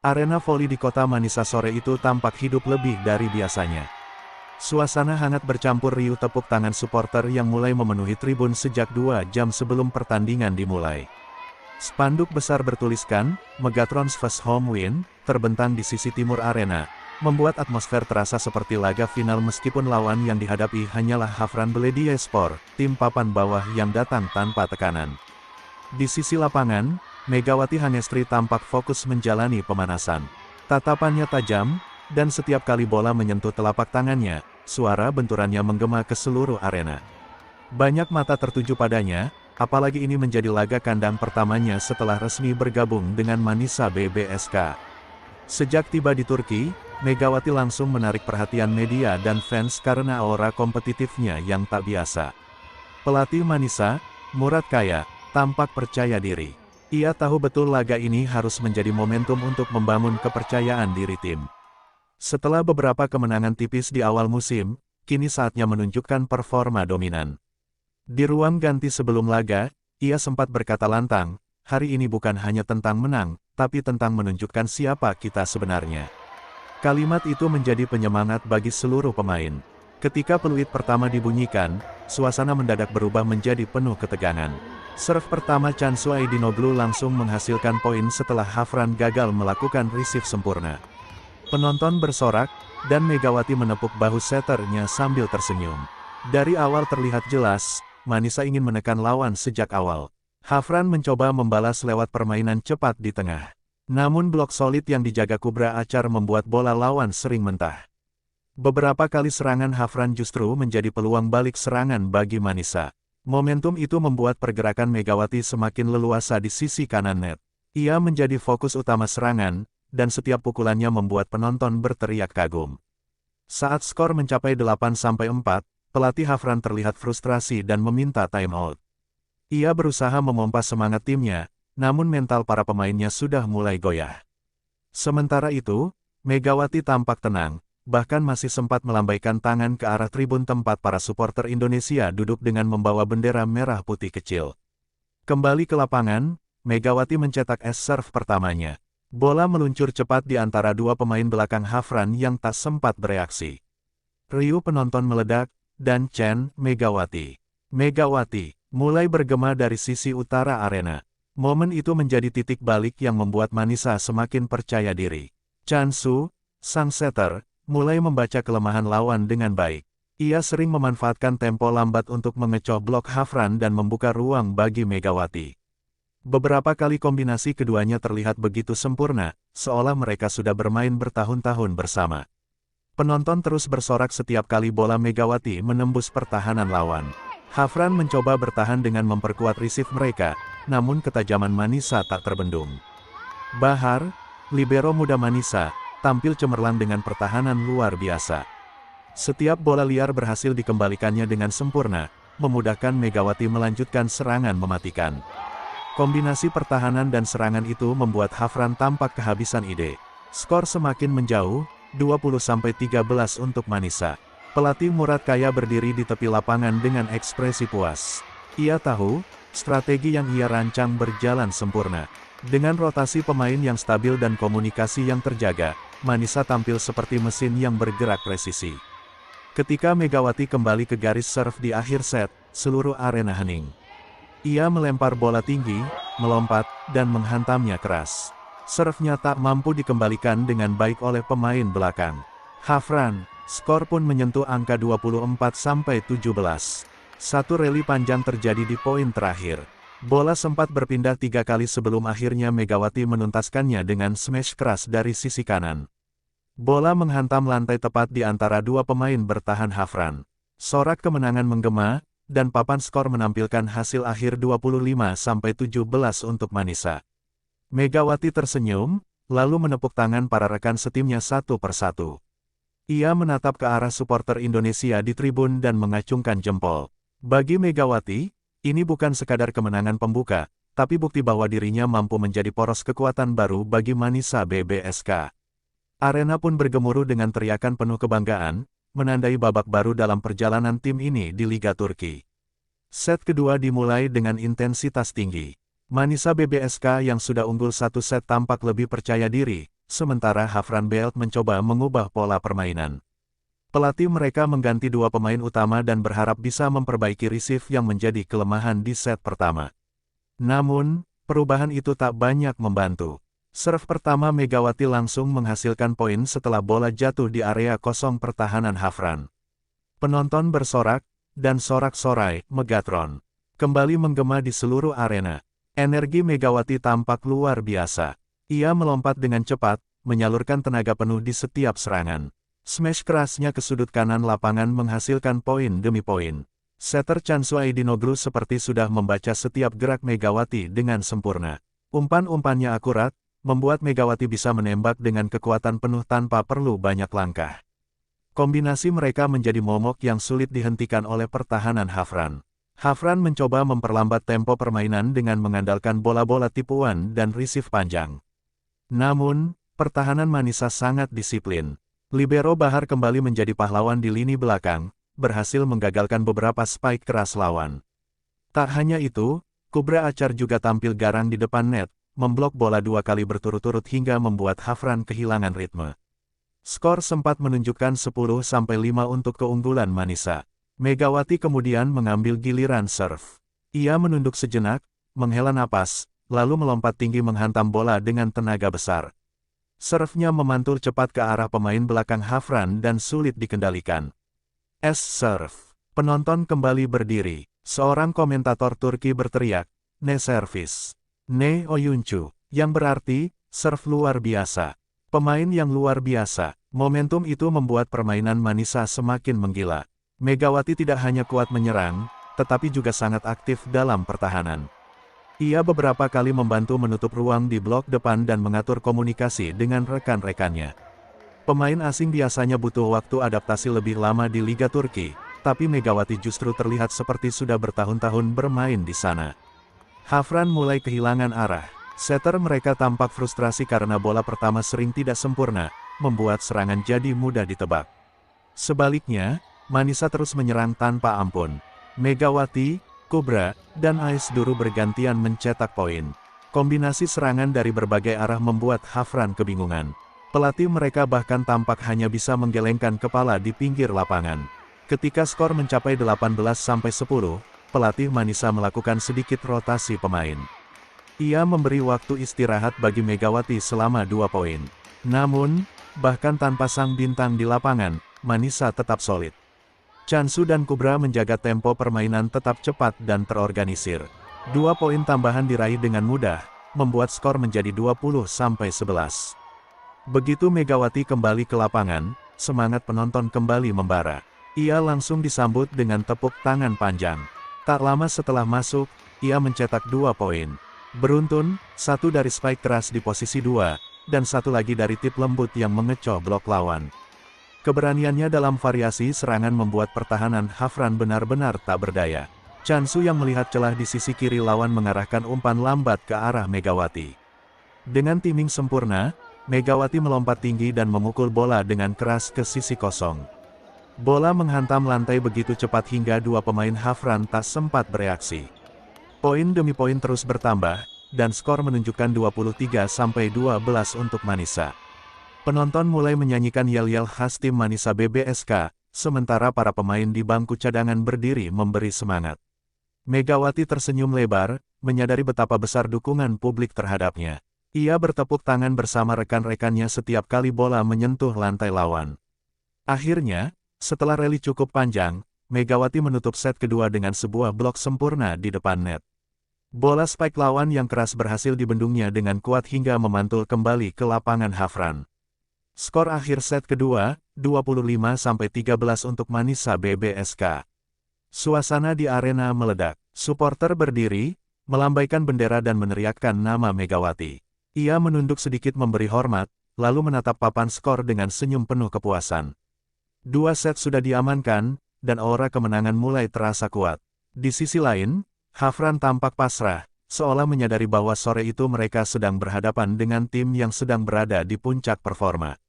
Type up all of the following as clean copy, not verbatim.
Arena voli di kota Manisa sore itu tampak hidup lebih dari biasanya. Suasana hangat bercampur riuh tepuk tangan supporter yang mulai memenuhi tribun sejak 2 jam sebelum pertandingan dimulai. Spanduk besar bertuliskan, Megatron's First Home Win, terbentang di sisi timur arena, membuat atmosfer terasa seperti laga final meskipun lawan yang dihadapi hanyalah Hafran Belediyespor, tim papan bawah yang datang tanpa tekanan. Di sisi lapangan, Megawati Hangestri tampak fokus menjalani pemanasan. Tatapannya tajam, dan setiap kali bola menyentuh telapak tangannya, suara benturannya menggema ke seluruh arena. Banyak mata tertuju padanya, apalagi ini menjadi laga kandang pertamanya setelah resmi bergabung dengan Manisa BBSK. Sejak tiba di Turki, Megawati langsung menarik perhatian media dan fans karena aura kompetitifnya yang tak biasa. Pelatih Manisa, Murad Kaya, tampak percaya diri. Ia tahu betul laga ini harus menjadi momentum untuk membangun kepercayaan diri tim. Setelah beberapa kemenangan tipis di awal musim, kini saatnya menunjukkan performa dominan. Di ruang ganti sebelum laga, ia sempat berkata lantang, hari ini bukan hanya tentang menang, tapi tentang menunjukkan siapa kita sebenarnya. Kalimat itu menjadi penyemangat bagi seluruh pemain. Ketika peluit pertama dibunyikan, suasana mendadak berubah menjadi penuh ketegangan. Serve pertama Chansu Aidinoglu langsung menghasilkan poin setelah Hafran gagal melakukan receive sempurna. Penonton bersorak, dan Megawati menepuk bahu setternya sambil tersenyum. Dari awal terlihat jelas, Manisa ingin menekan lawan sejak awal. Hafran mencoba membalas lewat permainan cepat di tengah. Namun blok solid yang dijaga Kubra Acar membuat bola lawan sering mentah. Beberapa kali serangan Hafran justru menjadi peluang balik serangan bagi Manisa. Momentum itu membuat pergerakan Megawati semakin leluasa di sisi kanan net. Ia menjadi fokus utama serangan, dan setiap pukulannya membuat penonton berteriak kagum. Saat skor mencapai 8-4, pelatih Hafran terlihat frustrasi dan meminta timeout. Ia berusaha memompas semangat timnya, namun mental para pemainnya sudah mulai goyah. Sementara itu, Megawati tampak tenang, bahkan masih sempat melambaikan tangan ke arah tribun tempat para supporter Indonesia duduk dengan membawa bendera merah putih kecil. Kembali ke lapangan, Megawati mencetak serve pertamanya. Bola meluncur cepat di antara dua pemain belakang Hafran yang tak sempat bereaksi. Riuh penonton meledak, dan chant Megawati. Megawati, mulai bergema dari sisi utara arena. Momen itu menjadi titik balik yang membuat Manisa semakin percaya diri. Chansu, sang setter, mulai membaca kelemahan lawan dengan baik. Ia sering memanfaatkan tempo lambat untuk mengecoh blok Hafran dan membuka ruang bagi Megawati. Beberapa kali kombinasi keduanya terlihat begitu sempurna, seolah mereka sudah bermain bertahun-tahun bersama. Penonton terus bersorak setiap kali bola Megawati menembus pertahanan lawan. Hafran mencoba bertahan dengan memperkuat receive mereka, namun ketajaman Manisa tak terbendung. Bahar, libero muda Manisa, tampil cemerlang dengan pertahanan luar biasa. Setiap bola liar berhasil dikembalikannya dengan sempurna, memudahkan Megawati melanjutkan serangan mematikan. Kombinasi pertahanan dan serangan itu membuat Hafran tampak kehabisan ide. Skor semakin menjauh, 20-13 untuk Manisa. Pelatih Murad Kaya berdiri di tepi lapangan dengan ekspresi puas. Ia tahu, strategi yang ia rancang berjalan sempurna. Dengan rotasi pemain yang stabil dan komunikasi yang terjaga, Manisa tampil seperti mesin yang bergerak presisi. Ketika Megawati kembali ke garis serve di akhir set, seluruh arena hening. Ia melempar bola tinggi, melompat, dan menghantamnya keras. Serve-nya tak mampu dikembalikan dengan baik oleh pemain belakang. Hafran, skor pun menyentuh angka 24-17. Satu rally panjang terjadi di poin terakhir. Bola sempat berpindah 3 kali sebelum akhirnya Megawati menuntaskannya dengan smash keras dari sisi kanan. Bola menghantam lantai tepat di antara dua pemain bertahan Hafran. Sorak kemenangan menggema, dan papan skor menampilkan hasil akhir 25-17 untuk Manisa. Megawati tersenyum, lalu menepuk tangan para rekan setimnya satu persatu. Ia menatap ke arah supporter Indonesia di tribun dan mengacungkan jempol. Bagi Megawati, ini bukan sekadar kemenangan pembuka, tapi bukti bahwa dirinya mampu menjadi poros kekuatan baru bagi Manisa BBSK. Arena pun bergemuruh dengan teriakan penuh kebanggaan, menandai babak baru dalam perjalanan tim ini di Liga Turki. Set kedua dimulai dengan intensitas tinggi. Manisa BBSK yang sudah unggul 1 set tampak lebih percaya diri, sementara Hafran Belt mencoba mengubah pola permainan. Pelatih mereka mengganti dua pemain utama dan berharap bisa memperbaiki receive yang menjadi kelemahan di set pertama. Namun, perubahan itu tak banyak membantu. Serve pertama Megawati langsung menghasilkan poin setelah bola jatuh di area kosong pertahanan Hafran. Penonton bersorak, dan sorak-sorai, Megatron kembali menggema di seluruh arena. Energi Megawati tampak luar biasa. Ia melompat dengan cepat, menyalurkan tenaga penuh di setiap serangan. Smash kerasnya ke sudut kanan lapangan menghasilkan poin demi poin. Setter Chansu Aidinoglu seperti sudah membaca setiap gerak Megawati dengan sempurna. Umpan-umpannya akurat, membuat Megawati bisa menembak dengan kekuatan penuh tanpa perlu banyak langkah. Kombinasi mereka menjadi momok yang sulit dihentikan oleh pertahanan Hafran. Hafran mencoba memperlambat tempo permainan dengan mengandalkan bola-bola tipuan dan receive panjang. Namun, pertahanan Manisa sangat disiplin. Libero Bahar kembali menjadi pahlawan di lini belakang, berhasil menggagalkan beberapa spike keras lawan. Tak hanya itu, Kubra Acar juga tampil garang di depan net, memblok bola 2 kali berturut-turut hingga membuat Hafran kehilangan ritme. Skor sempat menunjukkan 10-5 untuk keunggulan Manisa. Megawati kemudian mengambil giliran serve. Ia menunduk sejenak, menghela napas, lalu melompat tinggi menghantam bola dengan tenaga besar. Serve-nya memantul cepat ke arah pemain belakang Hafran dan sulit dikendalikan. Serve. Penonton kembali berdiri. Seorang komentator Turki berteriak, "Ne servis. Ne oyuncu," yang berarti, serve luar biasa. Pemain yang luar biasa. Momentum itu membuat permainan Manisa semakin menggila. Megawati tidak hanya kuat menyerang, tetapi juga sangat aktif dalam pertahanan. Ia beberapa kali membantu menutup ruang di blok depan dan mengatur komunikasi dengan rekan-rekannya. Pemain asing biasanya butuh waktu adaptasi lebih lama di Liga Turki, tapi Megawati justru terlihat seperti sudah bertahun-tahun bermain di sana. Hafran mulai kehilangan arah. Setter mereka tampak frustrasi karena bola pertama sering tidak sempurna, membuat serangan jadi mudah ditebak. Sebaliknya, Manisa terus menyerang tanpa ampun. Megawati, Kubra, dan Ais Duru bergantian mencetak poin. Kombinasi serangan dari berbagai arah membuat Hafran kebingungan. Pelatih mereka bahkan tampak hanya bisa menggelengkan kepala di pinggir lapangan. Ketika skor mencapai 18-10, pelatih Manisa melakukan sedikit rotasi pemain. Ia memberi waktu istirahat bagi Megawati selama 2 poin. Namun, bahkan tanpa sang bintang di lapangan, Manisa tetap solid. Chansu dan Kubra menjaga tempo permainan tetap cepat dan terorganisir. 2 poin tambahan diraih dengan mudah, membuat skor menjadi 20-11. Begitu Megawati kembali ke lapangan, semangat penonton kembali membara. Ia langsung disambut dengan tepuk tangan panjang. Tak lama setelah masuk, ia mencetak 2 poin. Beruntun, 1 dari spike keras di posisi 2, dan 1 lagi dari tip lembut yang mengecoh blok lawan. Keberaniannya dalam variasi serangan membuat pertahanan Hafran benar-benar tak berdaya. Chansu yang melihat celah di sisi kiri lawan mengarahkan umpan lambat ke arah Megawati. Dengan timing sempurna, Megawati melompat tinggi dan memukul bola dengan keras ke sisi kosong. Bola menghantam lantai begitu cepat hingga 2 pemain Hafran tak sempat bereaksi. Poin demi poin terus bertambah, dan skor menunjukkan 23-12 untuk Manisa. Penonton mulai menyanyikan yel-yel khas tim Manisa BBSK, sementara para pemain di bangku cadangan berdiri memberi semangat. Megawati tersenyum lebar, menyadari betapa besar dukungan publik terhadapnya. Ia bertepuk tangan bersama rekan-rekannya setiap kali bola menyentuh lantai lawan. Akhirnya, setelah rally cukup panjang, Megawati menutup set kedua dengan sebuah blok sempurna di depan net. Bola spike lawan yang keras berhasil dibendungnya dengan kuat hingga memantul kembali ke lapangan Hafran. Skor akhir set kedua, 25-13 untuk Manisa BBSK. Suasana di arena meledak. Suporter berdiri, melambaikan bendera dan meneriakkan nama Megawati. Ia menunduk sedikit memberi hormat, lalu menatap papan skor dengan senyum penuh kepuasan. 2 set sudah diamankan, dan aura kemenangan mulai terasa kuat. Di sisi lain, Hafran tampak pasrah, seolah menyadari bahwa sore itu mereka sedang berhadapan dengan tim yang sedang berada di puncak performa.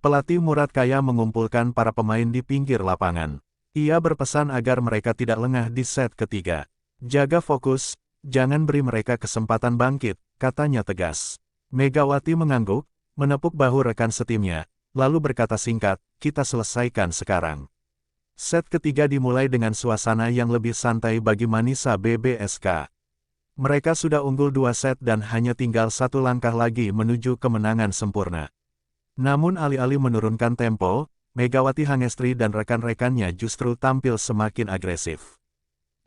Pelatih Murad Kaya mengumpulkan para pemain di pinggir lapangan. Ia berpesan agar mereka tidak lengah di set ketiga. Jaga fokus, jangan beri mereka kesempatan bangkit, katanya tegas. Megawati mengangguk, menepuk bahu rekan setimnya, lalu berkata singkat, "Kita selesaikan sekarang." Set ketiga dimulai dengan suasana yang lebih santai bagi Manisa BBSK. Mereka sudah unggul 2 set dan hanya tinggal satu langkah lagi menuju kemenangan sempurna. Namun alih-alih menurunkan tempo, Megawati Hangestri dan rekan-rekannya justru tampil semakin agresif.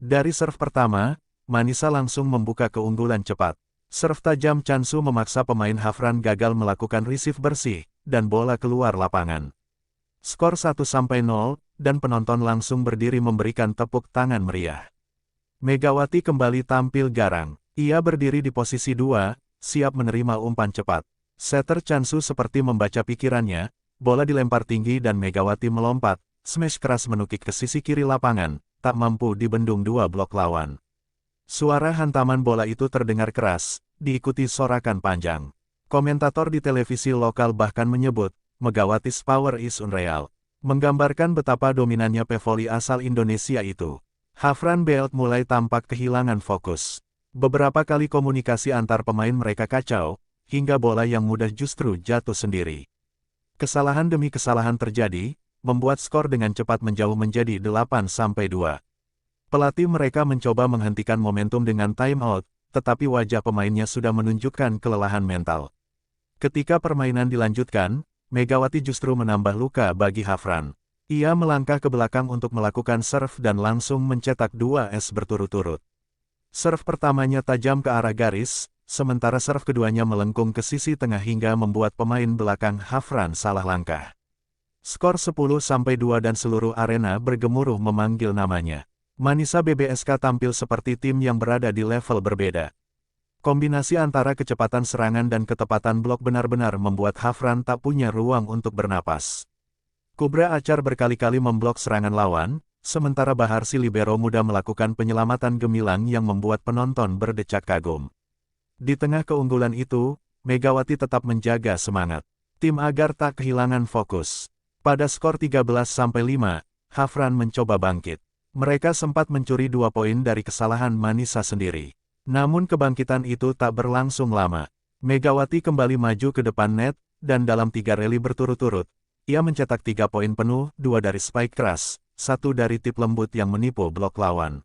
Dari serve pertama, Manisa langsung membuka keunggulan cepat. Serve tajam Chansu memaksa pemain Hafran gagal melakukan receive bersih, dan bola keluar lapangan. Skor 1-0, dan penonton langsung berdiri memberikan tepuk tangan meriah. Megawati kembali tampil garang. Ia berdiri di posisi 2, siap menerima umpan cepat. Setter Chansu seperti membaca pikirannya, bola dilempar tinggi dan Megawati melompat, smash keras menukik ke sisi kiri lapangan, tak mampu dibendung dua blok lawan. Suara hantaman bola itu terdengar keras, diikuti sorakan panjang. Komentator di televisi lokal bahkan menyebut, Megawati's power is unreal, menggambarkan betapa dominannya pevoli asal Indonesia itu. Hafran Belt mulai tampak kehilangan fokus. Beberapa kali komunikasi antar pemain mereka kacau, hingga bola yang mudah justru jatuh sendiri. Kesalahan demi kesalahan terjadi, membuat skor dengan cepat menjauh menjadi 8-2. Pelatih mereka mencoba menghentikan momentum dengan timeout, tetapi wajah pemainnya sudah menunjukkan kelelahan mental. Ketika permainan dilanjutkan, Megawati justru menambah luka bagi Hafran. Ia melangkah ke belakang untuk melakukan serve dan langsung mencetak 2 es berturut-turut. Serve pertamanya tajam ke arah garis, sementara serve keduanya melengkung ke sisi tengah hingga membuat pemain belakang Hafran salah langkah. Skor 10-2 dan seluruh arena bergemuruh memanggil namanya. Manisa BBSK tampil seperti tim yang berada di level berbeda. Kombinasi antara kecepatan serangan dan ketepatan blok benar-benar membuat Hafran tak punya ruang untuk bernapas. Kubra Acar berkali-kali memblok serangan lawan, sementara Bahar si libero muda melakukan penyelamatan gemilang yang membuat penonton berdecak kagum. Di tengah keunggulan itu, Megawati tetap menjaga semangat tim agar tak kehilangan fokus. Pada skor 13-5, Hafran mencoba bangkit. Mereka sempat mencuri 2 poin dari kesalahan Manisa sendiri. Namun kebangkitan itu tak berlangsung lama. Megawati kembali maju ke depan net, dan dalam 3 rally berturut-turut, ia mencetak 3 poin penuh, 2 dari spike keras, 1 dari tip lembut yang menipu blok lawan.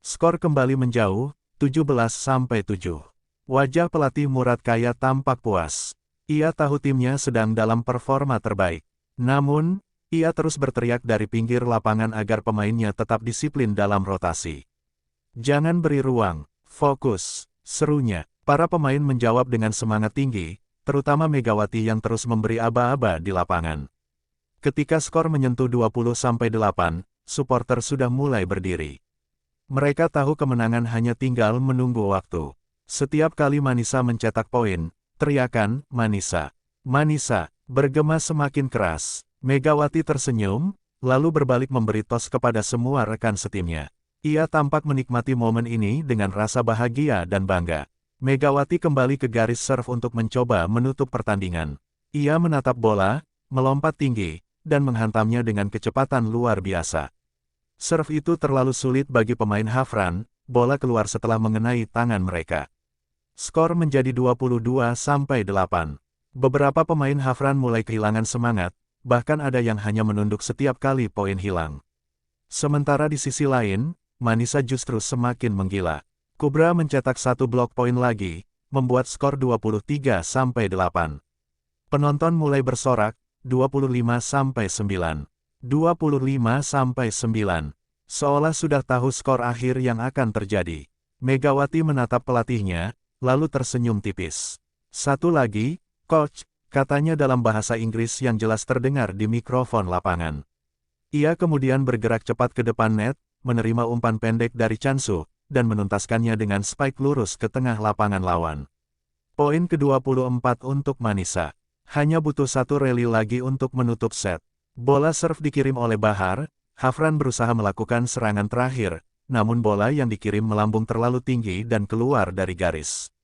Skor kembali menjauh, 17-7. Wajah pelatih Murad Kaya tampak puas. Ia tahu timnya sedang dalam performa terbaik. Namun, ia terus berteriak dari pinggir lapangan agar pemainnya tetap disiplin dalam rotasi. "Jangan beri ruang, fokus," serunya. Para pemain menjawab dengan semangat tinggi, terutama Megawati yang terus memberi aba-aba di lapangan. Ketika skor menyentuh 20-8, supporter sudah mulai berdiri. Mereka tahu kemenangan hanya tinggal menunggu waktu. Setiap kali Manisa mencetak poin, teriakan, "Manisa! Manisa!" bergema semakin keras. Megawati tersenyum, lalu berbalik memberi tos kepada semua rekan setimnya. Ia tampak menikmati momen ini dengan rasa bahagia dan bangga. Megawati kembali ke garis serve untuk mencoba menutup pertandingan. Ia menatap bola, melompat tinggi, dan menghantamnya dengan kecepatan luar biasa. Serve itu terlalu sulit bagi pemain Hafran, bola keluar setelah mengenai tangan mereka. Skor menjadi 22-8. Beberapa pemain Hafran mulai kehilangan semangat, bahkan ada yang hanya menunduk setiap kali poin hilang. Sementara di sisi lain, Manisa justru semakin menggila. Kubra mencetak 1 blok poin lagi, membuat skor 23-8. Penonton mulai bersorak, 25-9. 25-9. Seolah sudah tahu skor akhir yang akan terjadi. Megawati menatap pelatihnya, lalu tersenyum tipis. "Satu lagi, Coach," katanya dalam bahasa Inggris yang jelas terdengar di mikrofon lapangan. Ia kemudian bergerak cepat ke depan net, menerima umpan pendek dari Chansu, dan menuntaskannya dengan spike lurus ke tengah lapangan lawan. Poin ke-24 untuk Manisa. Hanya butuh 1 rally lagi untuk menutup set. Bola serve dikirim oleh Bahar, Hafran berusaha melakukan serangan terakhir, namun bola yang dikirim melambung terlalu tinggi dan keluar dari garis.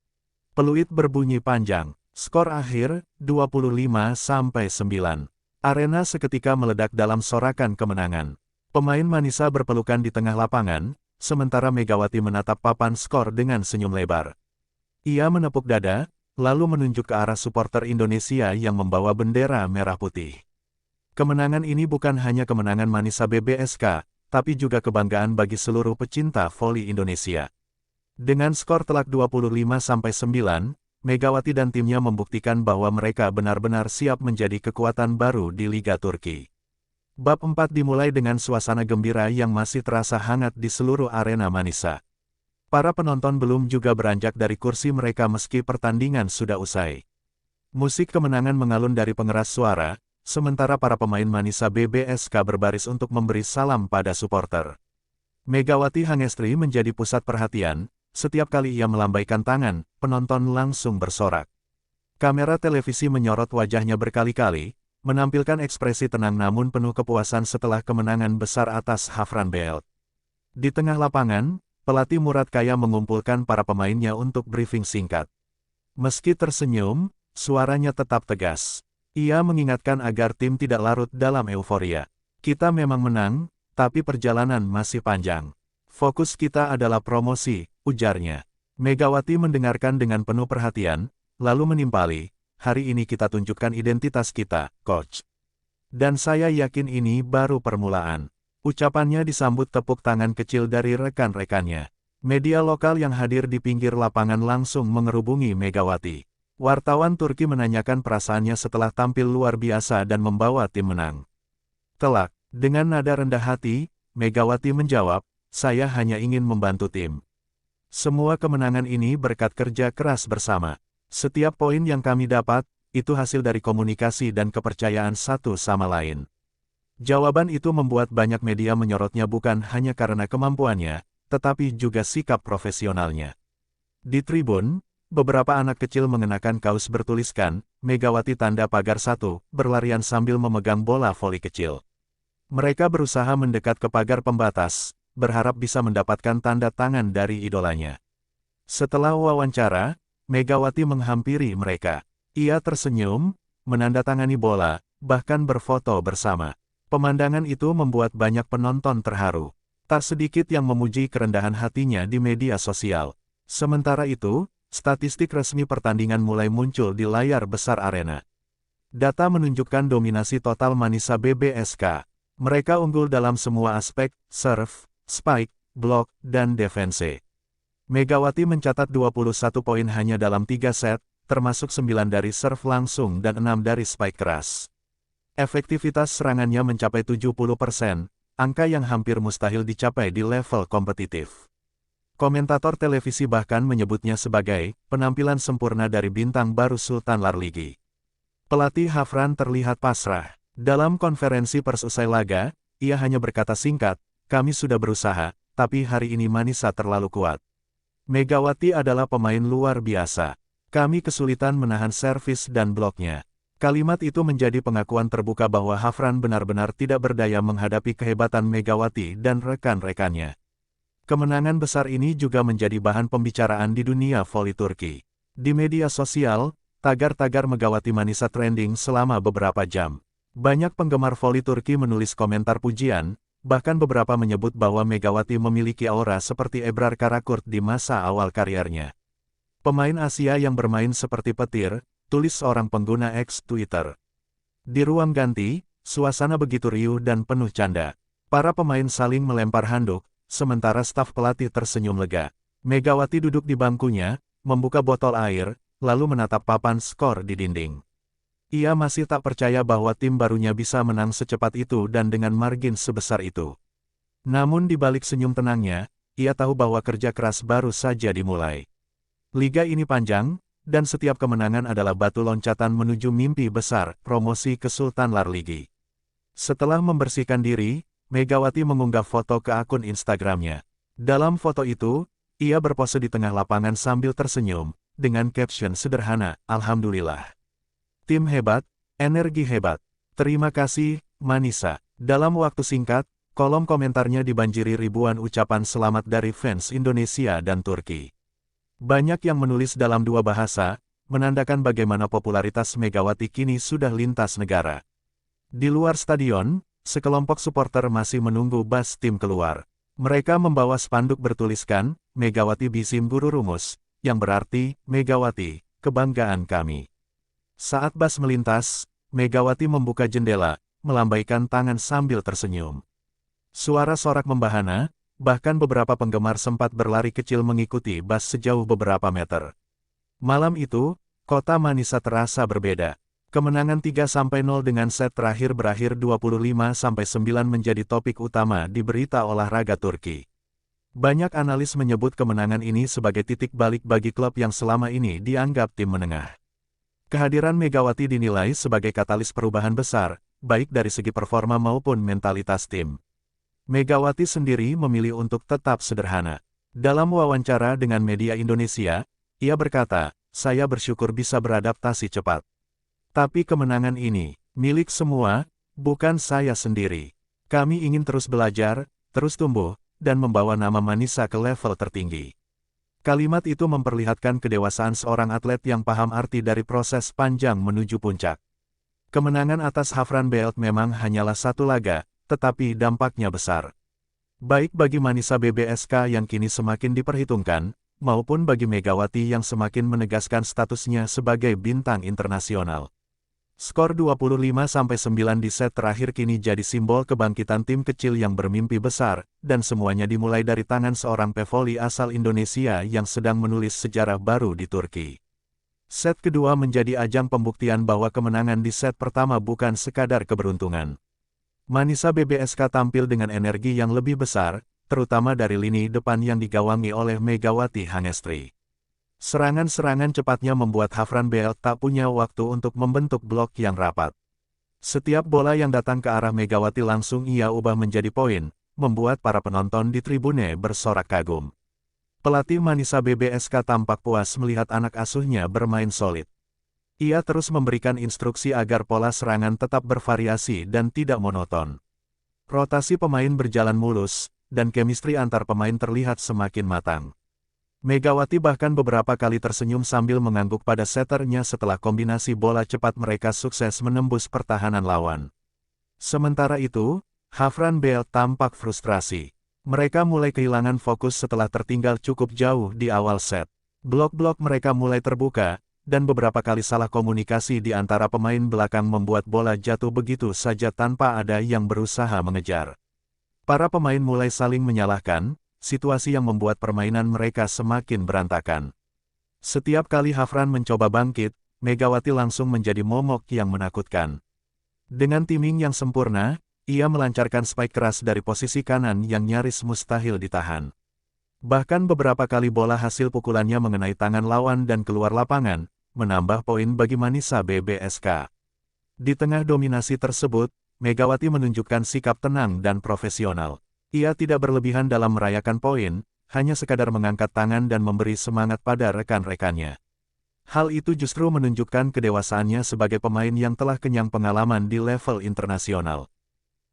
Peluit berbunyi panjang. Skor akhir, 25-9. Arena seketika meledak dalam sorakan kemenangan. Pemain Manisa berpelukan di tengah lapangan, sementara Megawati menatap papan skor dengan senyum lebar. Ia menepuk dada, lalu menunjuk ke arah supporter Indonesia yang membawa bendera merah putih. Kemenangan ini bukan hanya kemenangan Manisa BBSK, tapi juga kebanggaan bagi seluruh pecinta voli Indonesia. Dengan skor telak 25-9, Megawati dan timnya membuktikan bahwa mereka benar-benar siap menjadi kekuatan baru di Liga Turki. Bab 4 dimulai dengan suasana gembira yang masih terasa hangat di seluruh arena Manisa. Para penonton belum juga beranjak dari kursi mereka meski pertandingan sudah usai. Musik kemenangan mengalun dari pengeras suara, sementara para pemain Manisa BBSK berbaris untuk memberi salam pada supporter. Megawati Hangestri menjadi pusat perhatian. Setiap kali ia melambaikan tangan, penonton langsung bersorak. Kamera televisi menyorot wajahnya berkali-kali, menampilkan ekspresi tenang namun penuh kepuasan setelah kemenangan besar atas Hafran Belt. Di tengah lapangan, pelatih Murad Kaya mengumpulkan para pemainnya untuk briefing singkat. Meski tersenyum, suaranya tetap tegas. Ia mengingatkan agar tim tidak larut dalam euforia. Kita memang menang, tapi perjalanan masih panjang. Fokus kita adalah promosi, ujarnya. Megawati mendengarkan dengan penuh perhatian, lalu menimpali, hari ini kita tunjukkan identitas kita, Coach. Dan saya yakin ini baru permulaan. Ucapannya disambut tepuk tangan kecil dari rekan-rekannya. Media lokal yang hadir di pinggir lapangan langsung mengerubungi Megawati. Wartawan Turki menanyakan perasaannya setelah tampil luar biasa dan membawa tim menang. Telak, dengan nada rendah hati, Megawati menjawab, saya hanya ingin membantu tim. Semua kemenangan ini berkat kerja keras bersama. Setiap poin yang kami dapat, itu hasil dari komunikasi dan kepercayaan satu sama lain. Jawaban itu membuat banyak media menyorotnya bukan hanya karena kemampuannya, tetapi juga sikap profesionalnya. Di tribun, beberapa anak kecil mengenakan kaos bertuliskan, Megawati tanda pagar 1, berlarian sambil memegang bola voli kecil. Mereka berusaha mendekat ke pagar pembatas, berharap bisa mendapatkan tanda tangan dari idolanya. Setelah wawancara, Megawati menghampiri mereka. Ia tersenyum, menandatangani bola, bahkan berfoto bersama. Pemandangan itu membuat banyak penonton terharu. Tak sedikit yang memuji kerendahan hatinya di media sosial. Sementara itu, statistik resmi pertandingan mulai muncul di layar besar arena. Data menunjukkan dominasi total Manisa BBSK. Mereka unggul dalam semua aspek, serve, spike, blok, dan defense. Megawati mencatat 21 poin hanya dalam 3 set, termasuk 9 dari serve langsung dan 6 dari spike keras. Efektivitas serangannya mencapai 70%, angka yang hampir mustahil dicapai di level kompetitif. Komentator televisi bahkan menyebutnya sebagai penampilan sempurna dari bintang baru Sultan Larligi. Pelatih Hafran terlihat pasrah. Dalam konferensi pers usai laga, ia hanya berkata singkat, kami sudah berusaha, tapi hari ini Manisa terlalu kuat. Megawati adalah pemain luar biasa. Kami kesulitan menahan servis dan bloknya. Kalimat itu menjadi pengakuan terbuka bahwa Hafran benar-benar tidak berdaya menghadapi kehebatan Megawati dan rekan-rekannya. Kemenangan besar ini juga menjadi bahan pembicaraan di dunia voli Turki. Di media sosial, tagar-tagar Megawati Manisa trending selama beberapa jam. Banyak penggemar voli Turki menulis komentar pujian, bahkan beberapa menyebut bahwa Megawati memiliki aura seperti Ebrar Karakurt di masa awal kariernya. Pemain Asia yang bermain seperti petir, tulis seorang pengguna X Twitter. Di ruang ganti, suasana begitu riuh dan penuh canda. Para pemain saling melempar handuk, sementara staf pelatih tersenyum lega. Megawati duduk di bangkunya, membuka botol air, lalu menatap papan skor di dinding. Ia masih tak percaya bahwa tim barunya bisa menang secepat itu dan dengan margin sebesar itu. Namun di balik senyum tenangnya, ia tahu bahwa kerja keras baru saja dimulai. Liga ini panjang, dan setiap kemenangan adalah batu loncatan menuju mimpi besar, promosi ke Sultan Larligi. Setelah membersihkan diri, Megawati mengunggah foto ke akun Instagramnya. Dalam foto itu, ia berpose di tengah lapangan sambil tersenyum, dengan caption sederhana, Alhamdulillah. Tim hebat, energi hebat. Terima kasih, Manisa. Dalam waktu singkat, kolom komentarnya dibanjiri ribuan ucapan selamat dari fans Indonesia dan Turki. Banyak yang menulis dalam dua bahasa, menandakan bagaimana popularitas Megawati kini sudah lintas negara. Di luar stadion, sekelompok supporter masih menunggu bus tim keluar. Mereka membawa spanduk bertuliskan, Megawati Bisim Guru Rumus, yang berarti, Megawati, kebanggaan kami." Saat bas melintas, Megawati membuka jendela, melambaikan tangan sambil tersenyum. Suara sorak membahana, bahkan beberapa penggemar sempat berlari kecil mengikuti bas sejauh beberapa meter. Malam itu, kota Manisa terasa berbeda. Kemenangan 3-0 dengan set terakhir berakhir 25-9 menjadi topik utama di berita olahraga Turki. Banyak analis menyebut kemenangan ini sebagai titik balik bagi klub yang selama ini dianggap tim menengah. Kehadiran Megawati dinilai sebagai katalis perubahan besar, baik dari segi performa maupun mentalitas tim. Megawati sendiri memilih untuk tetap sederhana. Dalam wawancara dengan media Indonesia, ia berkata, "Saya bersyukur bisa beradaptasi cepat. Tapi kemenangan ini, milik semua, bukan saya sendiri. Kami ingin terus belajar, terus tumbuh, dan membawa nama Manisa ke level tertinggi." Kalimat itu memperlihatkan kedewasaan seorang atlet yang paham arti dari proses panjang menuju puncak. Kemenangan atas Hafran Belt memang hanyalah satu laga, tetapi dampaknya besar. Baik bagi Manisa BBSK yang kini semakin diperhitungkan, maupun bagi Megawati yang semakin menegaskan statusnya sebagai bintang internasional. Skor 25-9 di set terakhir kini jadi simbol kebangkitan tim kecil yang bermimpi besar, dan semuanya dimulai dari tangan seorang pevoli asal Indonesia yang sedang menulis sejarah baru di Turki. Set kedua menjadi ajang pembuktian bahwa kemenangan di set pertama bukan sekadar keberuntungan. Manisa BBSK tampil dengan energi yang lebih besar, terutama dari lini depan yang digawangi oleh Megawati Hangestri. Serangan-serangan cepatnya membuat Hafran Belt tak punya waktu untuk membentuk blok yang rapat. Setiap bola yang datang ke arah Megawati langsung ia ubah menjadi poin, membuat para penonton di tribune bersorak kagum. Pelatih Manisa BBSK tampak puas melihat anak asuhnya bermain solid. Ia terus memberikan instruksi agar pola serangan tetap bervariasi dan tidak monoton. Rotasi pemain berjalan mulus, dan chemistry antar pemain terlihat semakin matang. Megawati bahkan beberapa kali tersenyum sambil mengangguk pada setternya setelah kombinasi bola cepat mereka sukses menembus pertahanan lawan. Sementara itu, Hafran Belt tampak frustrasi. Mereka mulai kehilangan fokus setelah tertinggal cukup jauh di awal set. Blok-blok mereka mulai terbuka, dan beberapa kali salah komunikasi di antara pemain belakang membuat bola jatuh begitu saja tanpa ada yang berusaha mengejar. Para pemain mulai saling menyalahkan, situasi yang membuat permainan mereka semakin berantakan. Setiap kali Hafran mencoba bangkit, Megawati langsung menjadi momok yang menakutkan. Dengan timing yang sempurna, ia melancarkan spike keras dari posisi kanan yang nyaris mustahil ditahan. Bahkan beberapa kali bola hasil pukulannya mengenai tangan lawan dan keluar lapangan, menambah poin bagi Manisa BBSK. Di tengah dominasi tersebut, Megawati menunjukkan sikap tenang dan profesional. Ia tidak berlebihan dalam merayakan poin, hanya sekadar mengangkat tangan dan memberi semangat pada rekan-rekannya. Hal itu justru menunjukkan kedewasaannya sebagai pemain yang telah kenyang pengalaman di level internasional.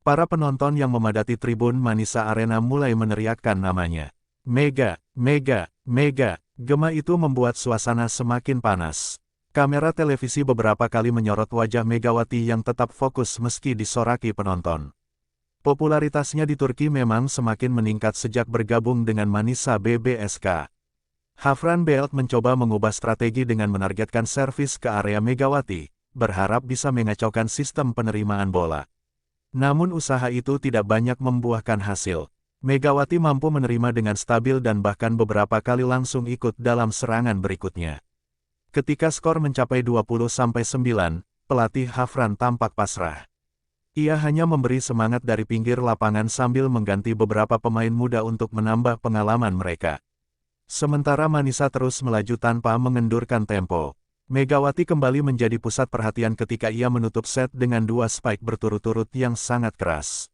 Para penonton yang memadati tribun Manisa Arena mulai meneriakkan namanya. "Mega, Mega, Mega!" Gema itu membuat suasana semakin panas. Kamera televisi beberapa kali menyorot wajah Megawati yang tetap fokus meski disoraki penonton. Popularitasnya di Turki memang semakin meningkat sejak bergabung dengan Manisa BBSK. Hafran Belt mencoba mengubah strategi dengan menargetkan servis ke area Megawati, berharap bisa mengacaukan sistem penerimaan bola. Namun usaha itu tidak banyak membuahkan hasil. Megawati mampu menerima dengan stabil dan bahkan beberapa kali langsung ikut dalam serangan berikutnya. Ketika skor mencapai 20-9, pelatih Hafran tampak pasrah. Ia hanya memberi semangat dari pinggir lapangan sambil mengganti beberapa pemain muda untuk menambah pengalaman mereka. Sementara Manisa terus melaju tanpa mengendurkan tempo. Megawati kembali menjadi pusat perhatian ketika ia menutup set dengan 2 spike berturut-turut yang sangat keras.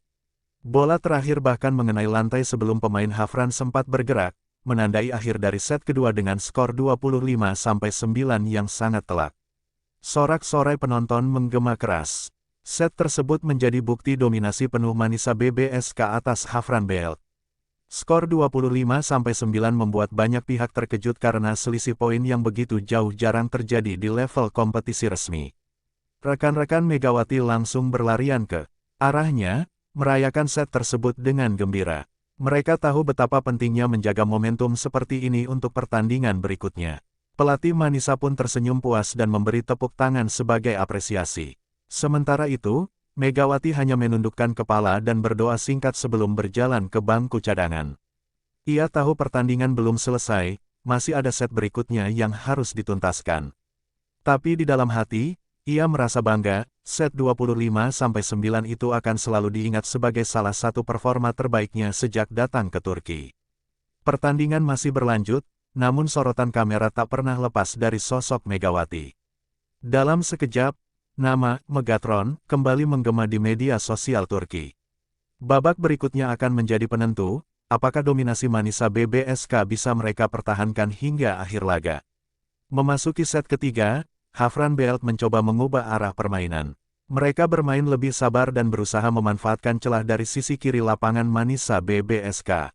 Bola terakhir bahkan mengenai lantai sebelum pemain Hafran sempat bergerak, menandai akhir dari set kedua dengan skor 25-9 yang sangat telak. Sorak-sorai penonton menggema keras. Set tersebut menjadi bukti dominasi penuh Manisa BBSK atas Hafran Belt. Skor 25-9 membuat banyak pihak terkejut karena selisih poin yang begitu jauh jarang terjadi di level kompetisi resmi. Rekan-rekan Megawati langsung berlarian ke arahnya, merayakan set tersebut dengan gembira. Mereka tahu betapa pentingnya menjaga momentum seperti ini untuk pertandingan berikutnya. Pelatih Manisa pun tersenyum puas dan memberi tepuk tangan sebagai apresiasi. Sementara itu, Megawati hanya menundukkan kepala dan berdoa singkat sebelum berjalan ke bangku cadangan. Ia tahu pertandingan belum selesai, masih ada set berikutnya yang harus dituntaskan. Tapi di dalam hati, ia merasa bangga, set 25-9 itu akan selalu diingat sebagai salah satu performa terbaiknya sejak datang ke Turki. Pertandingan masih berlanjut, namun sorotan kamera tak pernah lepas dari sosok Megawati. Dalam sekejap, nama Megatron kembali menggema di media sosial Turki. Babak berikutnya akan menjadi penentu, apakah dominasi Manisa BBSK bisa mereka pertahankan hingga akhir laga. Memasuki set ketiga, Hafran Belt mencoba mengubah arah permainan. Mereka bermain lebih sabar dan berusaha memanfaatkan celah dari sisi kiri lapangan Manisa BBSK.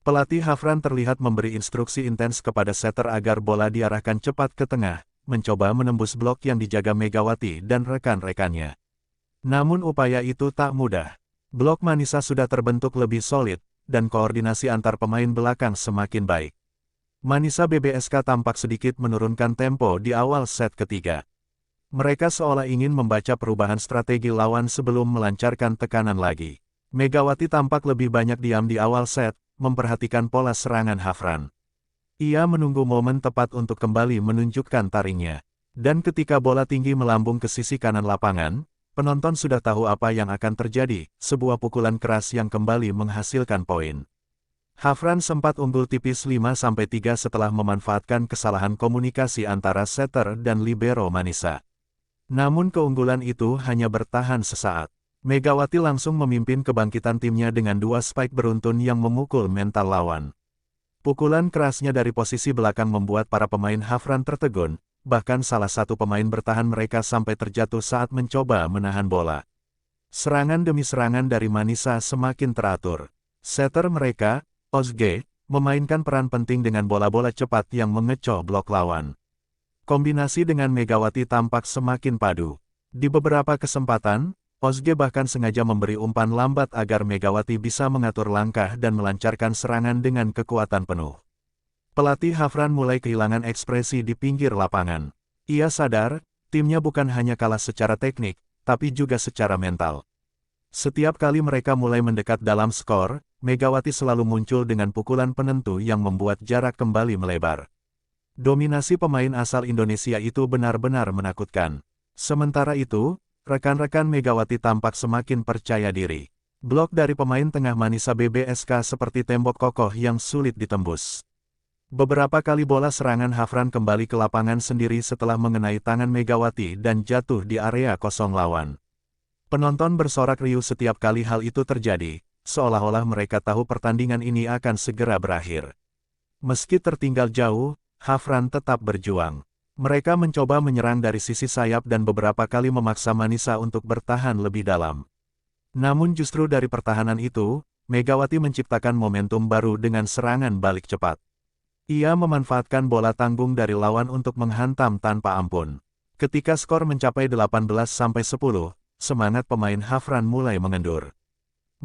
Pelatih Hafran terlihat memberi instruksi intens kepada setter agar bola diarahkan cepat ke tengah, mencoba menembus blok yang dijaga Megawati dan rekan-rekannya. Namun upaya itu tak mudah. Blok Manisa sudah terbentuk lebih solid, dan koordinasi antar pemain belakang semakin baik. Manisa BBSK tampak sedikit menurunkan tempo di awal set ketiga. Mereka seolah ingin membaca perubahan strategi lawan sebelum melancarkan tekanan lagi. Megawati tampak lebih banyak diam di awal set, memperhatikan pola serangan Hafran. Ia menunggu momen tepat untuk kembali menunjukkan taringnya. Dan ketika bola tinggi melambung ke sisi kanan lapangan, penonton sudah tahu apa yang akan terjadi, sebuah pukulan keras yang kembali menghasilkan poin. Hafran sempat unggul tipis 5-3 setelah memanfaatkan kesalahan komunikasi antara setter dan libero Manisa. Namun keunggulan itu hanya bertahan sesaat. Megawati langsung memimpin kebangkitan timnya dengan dua spike beruntun yang memukul mental lawan. Pukulan kerasnya dari posisi belakang membuat para pemain Hafran tertegun, bahkan salah satu pemain bertahan mereka sampai terjatuh saat mencoba menahan bola. Serangan demi serangan dari Manisa semakin teratur. Setter mereka, Ozge, memainkan peran penting dengan bola-bola cepat yang mengecoh blok lawan. Kombinasi dengan Megawati tampak semakin padu. Di beberapa kesempatan, Ozge bahkan sengaja memberi umpan lambat agar Megawati bisa mengatur langkah dan melancarkan serangan dengan kekuatan penuh. Pelatih Hafran mulai kehilangan ekspresi di pinggir lapangan. Ia sadar, timnya bukan hanya kalah secara teknik, tapi juga secara mental. Setiap kali mereka mulai mendekat dalam skor, Megawati selalu muncul dengan pukulan penentu yang membuat jarak kembali melebar. Dominasi pemain asal Indonesia itu benar-benar menakutkan. Sementara itu, rekan-rekan Megawati tampak semakin percaya diri. Blok dari pemain tengah Manisa BBSK seperti tembok kokoh yang sulit ditembus. Beberapa kali bola serangan Hafran kembali ke lapangan sendiri setelah mengenai tangan Megawati dan jatuh di area kosong lawan. Penonton bersorak riuh setiap kali hal itu terjadi, seolah-olah mereka tahu pertandingan ini akan segera berakhir. Meski tertinggal jauh, Hafran tetap berjuang. Mereka mencoba menyerang dari sisi sayap dan beberapa kali memaksa Manisa untuk bertahan lebih dalam. Namun justru dari pertahanan itu, Megawati menciptakan momentum baru dengan serangan balik cepat. Ia memanfaatkan bola tanggung dari lawan untuk menghantam tanpa ampun. Ketika skor mencapai 18-10, semangat pemain Hafran mulai mengendur.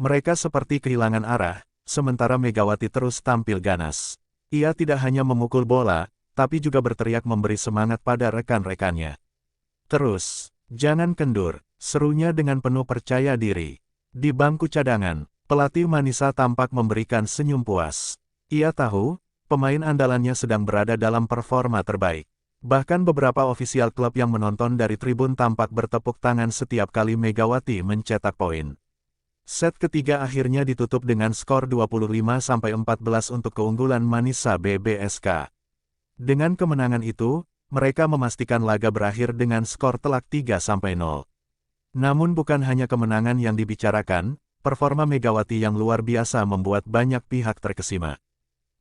Mereka seperti kehilangan arah, sementara Megawati terus tampil ganas. Ia tidak hanya memukul bola, tapi juga berteriak memberi semangat pada rekan-rekannya. "Terus, jangan kendur," serunya dengan penuh percaya diri. Di bangku cadangan, pelatih Manisa tampak memberikan senyum puas. Ia tahu, pemain andalannya sedang berada dalam performa terbaik. Bahkan beberapa ofisial klub yang menonton dari tribun tampak bertepuk tangan setiap kali Megawati mencetak poin. Set ketiga akhirnya ditutup dengan skor 25-14 untuk keunggulan Manisa BBSK. Dengan kemenangan itu, mereka memastikan laga berakhir dengan skor telak 3-0. Namun bukan hanya kemenangan yang dibicarakan, performa Megawati yang luar biasa membuat banyak pihak terkesima.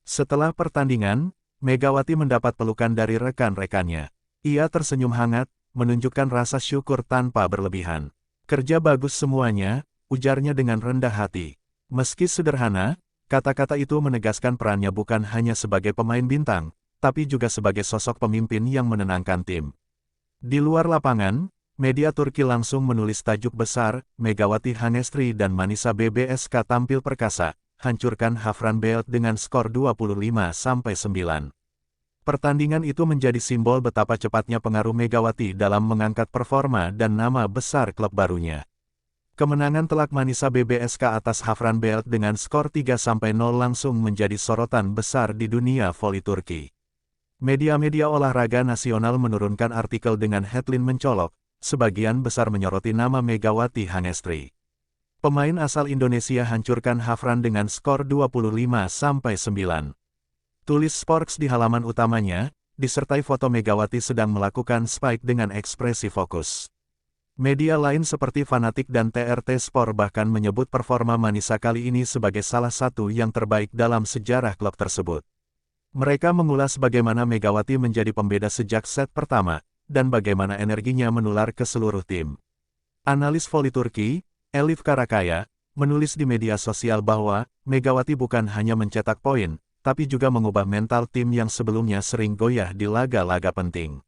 Setelah pertandingan, Megawati mendapat pelukan dari rekan-rekannya. Ia tersenyum hangat, menunjukkan rasa syukur tanpa berlebihan. "Kerja bagus semuanya," ujarnya dengan rendah hati. Meski sederhana, kata-kata itu menegaskan perannya bukan hanya sebagai pemain bintang, tapi juga sebagai sosok pemimpin yang menenangkan tim. Di luar lapangan, media Turki langsung menulis tajuk besar, "Megawati Hanestri dan Manisa BBSK tampil perkasa, hancurkan Hafran Belt dengan skor 25-9." Pertandingan itu menjadi simbol betapa cepatnya pengaruh Megawati dalam mengangkat performa dan nama besar klub barunya. Kemenangan telak Manisa BBSK atas Hafran Belt dengan skor 3-0 langsung menjadi sorotan besar di dunia voli Turki. Media-media olahraga nasional menurunkan artikel dengan headline mencolok, sebagian besar menyoroti nama Megawati Hangestri. Pemain asal Indonesia hancurkan Hafran dengan skor 25-9. Tulis Sports di halaman utamanya, disertai foto Megawati sedang melakukan spike dengan ekspresi fokus. Media lain seperti Fanatik dan TRT Sport bahkan menyebut performa Manisa kali ini sebagai salah satu yang terbaik dalam sejarah klub tersebut. Mereka mengulas bagaimana Megawati menjadi pembeda sejak set pertama, dan bagaimana energinya menular ke seluruh tim. Analis voli Turki, Elif Karakaya, menulis di media sosial bahwa Megawati bukan hanya mencetak poin, tapi juga mengubah mental tim yang sebelumnya sering goyah di laga-laga penting.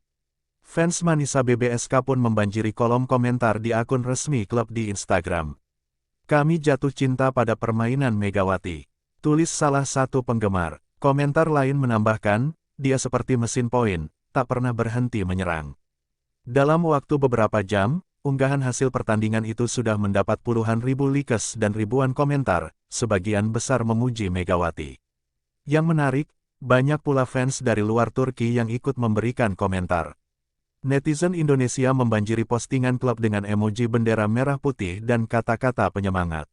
Fans Manisa BBSK pun membanjiri kolom komentar di akun resmi klub di Instagram. "Kami jatuh cinta pada permainan Megawati," tulis salah satu penggemar. Komentar lain menambahkan, "Dia seperti mesin poin, tak pernah berhenti menyerang." Dalam waktu beberapa jam, unggahan hasil pertandingan itu sudah mendapat puluhan ribu likes dan ribuan komentar, sebagian besar memuji Megawati. Yang menarik, banyak pula fans dari luar Turki yang ikut memberikan komentar. Netizen Indonesia membanjiri postingan klub dengan emoji bendera merah putih dan kata-kata penyemangat.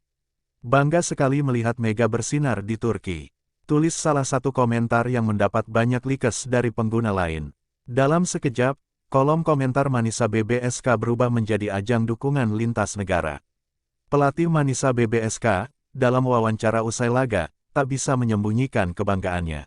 "Bangga sekali melihat Mega bersinar di Turki," tulis salah satu komentar yang mendapat banyak likes dari pengguna lain. Dalam sekejap, kolom komentar Manisa BBSK berubah menjadi ajang dukungan lintas negara. Pelatih Manisa BBSK, dalam wawancara usai laga, tak bisa menyembunyikan kebanggaannya.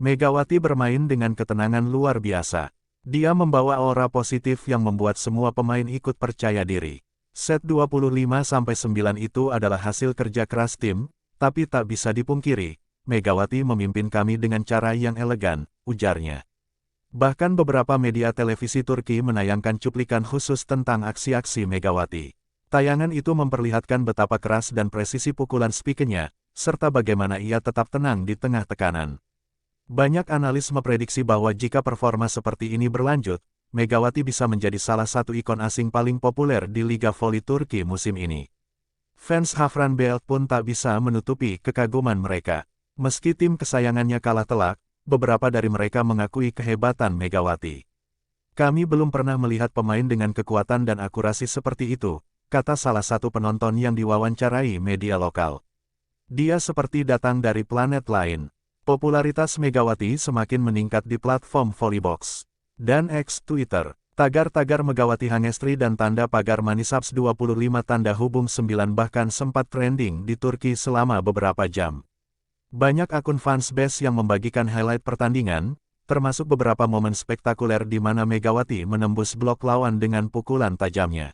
"Megawati bermain dengan ketenangan luar biasa. Dia membawa aura positif yang membuat semua pemain ikut percaya diri. Set 25-9 itu adalah hasil kerja keras tim, tapi tak bisa dipungkiri, Megawati memimpin kami dengan cara yang elegan," ujarnya. Bahkan beberapa media televisi Turki menayangkan cuplikan khusus tentang aksi-aksi Megawati. Tayangan itu memperlihatkan betapa keras dan presisi pukulan spikernya, serta bagaimana ia tetap tenang di tengah tekanan. Banyak analis memprediksi bahwa jika performa seperti ini berlanjut, Megawati bisa menjadi salah satu ikon asing paling populer di Liga Voli Turki musim ini. Fans Hafran Belt pun tak bisa menutupi kekaguman mereka. Meski tim kesayangannya kalah telak, beberapa dari mereka mengakui kehebatan Megawati. "Kami belum pernah melihat pemain dengan kekuatan dan akurasi seperti itu," kata salah satu penonton yang diwawancarai media lokal. "Dia seperti datang dari planet lain." Popularitas Megawati semakin meningkat di platform Volleybox dan X Twitter. Tagar-tagar Megawati Hangestri dan tanda pagar Manisaps 25 tanda hubung 9 bahkan sempat trending di Turki selama beberapa jam. Banyak akun fansbase yang membagikan highlight pertandingan, termasuk beberapa momen spektakuler di mana Megawati menembus blok lawan dengan pukulan tajamnya.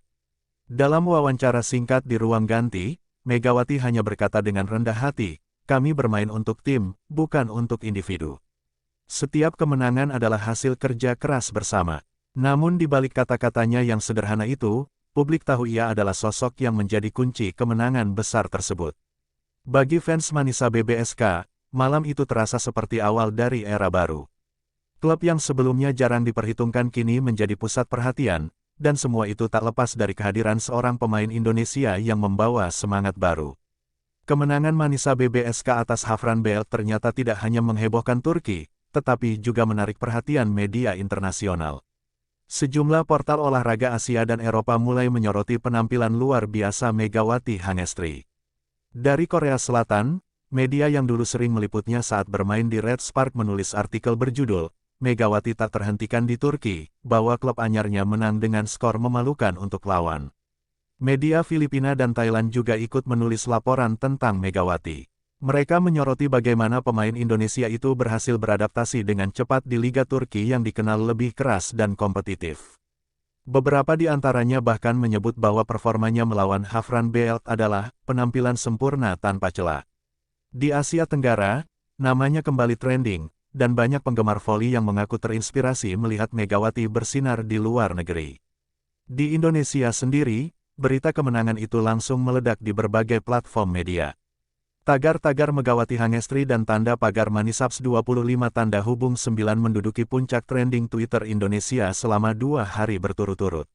Dalam wawancara singkat di ruang ganti, Megawati hanya berkata dengan rendah hati, "Kami bermain untuk tim, bukan untuk individu. Setiap kemenangan adalah hasil kerja keras bersama." Namun di balik kata-katanya yang sederhana itu, publik tahu ia adalah sosok yang menjadi kunci kemenangan besar tersebut. Bagi fans Manisa BBSK, malam itu terasa seperti awal dari era baru. Klub yang sebelumnya jarang diperhitungkan kini menjadi pusat perhatian, dan semua itu tak lepas dari kehadiran seorang pemain Indonesia yang membawa semangat baru. Kemenangan Manisa BBSK atas Hafran Belt ternyata tidak hanya menghebohkan Turki, tetapi juga menarik perhatian media internasional. Sejumlah portal olahraga Asia dan Eropa mulai menyoroti penampilan luar biasa Megawati Hangestri. Dari Korea Selatan, media yang dulu sering meliputnya saat bermain di Red Spark menulis artikel berjudul, "Megawati tak terhentikan di Turki, bahwa klub anyarnya menang dengan skor memalukan untuk lawan." Media Filipina dan Thailand juga ikut menulis laporan tentang Megawati. Mereka menyoroti bagaimana pemain Indonesia itu berhasil beradaptasi dengan cepat di Liga Turki yang dikenal lebih keras dan kompetitif. Beberapa di antaranya bahkan menyebut bahwa performanya melawan Hafran Belt adalah penampilan sempurna tanpa celah. Di Asia Tenggara, namanya kembali trending, dan banyak penggemar voli yang mengaku terinspirasi melihat Megawati bersinar di luar negeri. Di Indonesia sendiri, berita kemenangan itu langsung meledak di berbagai platform media. Tagar-tagar Megawati Hangestri dan tanda pagar Manisaps 25 tanda hubung 9 menduduki puncak trending Twitter Indonesia selama 2 hari berturut-turut.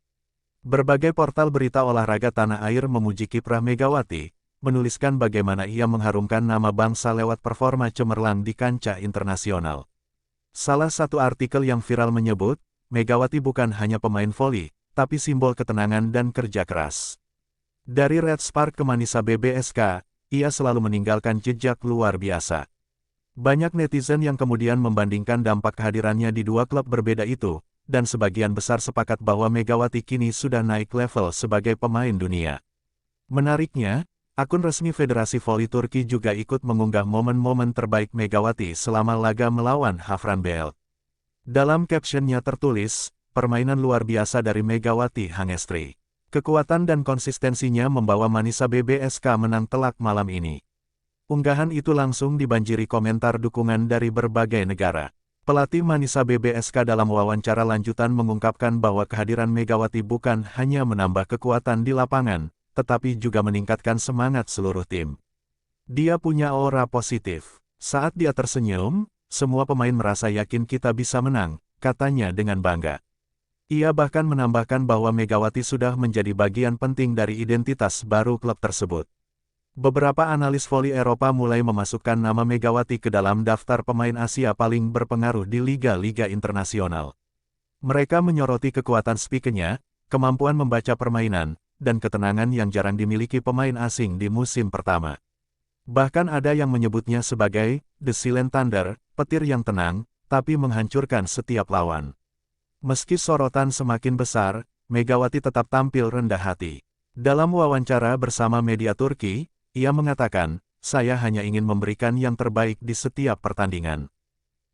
Berbagai portal berita olahraga tanah air memuji kiprah Megawati, menuliskan bagaimana ia mengharumkan nama bangsa lewat performa cemerlang di kancah internasional. Salah satu artikel yang viral menyebut, Megawati bukan hanya pemain voli, tapi simbol ketenangan dan kerja keras. Dari Red Spark ke Manisa BBSK, ia selalu meninggalkan jejak luar biasa. Banyak netizen yang kemudian membandingkan dampak kehadirannya di dua klub berbeda itu, dan sebagian besar sepakat bahwa Megawati kini sudah naik level sebagai pemain dunia. Menariknya, akun resmi Federasi Voli Turki juga ikut mengunggah momen-momen terbaik Megawati selama laga melawan Hafranbelt. Dalam captionnya tertulis, permainan luar biasa dari Megawati Hangestri. Kekuatan dan konsistensinya membawa Manisa BBSK menang telak malam ini. Unggahan itu langsung dibanjiri komentar dukungan dari berbagai negara. Pelatih Manisa BBSK dalam wawancara lanjutan mengungkapkan bahwa kehadiran Megawati bukan hanya menambah kekuatan di lapangan, tetapi juga meningkatkan semangat seluruh tim. Dia punya aura positif. Saat dia tersenyum, semua pemain merasa yakin kita bisa menang, katanya dengan bangga. Ia bahkan menambahkan bahwa Megawati sudah menjadi bagian penting dari identitas baru klub tersebut. Beberapa analis voli Eropa mulai memasukkan nama Megawati ke dalam daftar pemain Asia paling berpengaruh di liga-liga internasional. Mereka menyoroti kekuatan speakernya, kemampuan membaca permainan, dan ketenangan yang jarang dimiliki pemain asing di musim pertama. Bahkan ada yang menyebutnya sebagai The Silent Thunder, petir yang tenang, tapi menghancurkan setiap lawan. Meski sorotan semakin besar, Megawati tetap tampil rendah hati. Dalam wawancara bersama media Turki, ia mengatakan, "Saya hanya ingin memberikan yang terbaik di setiap pertandingan.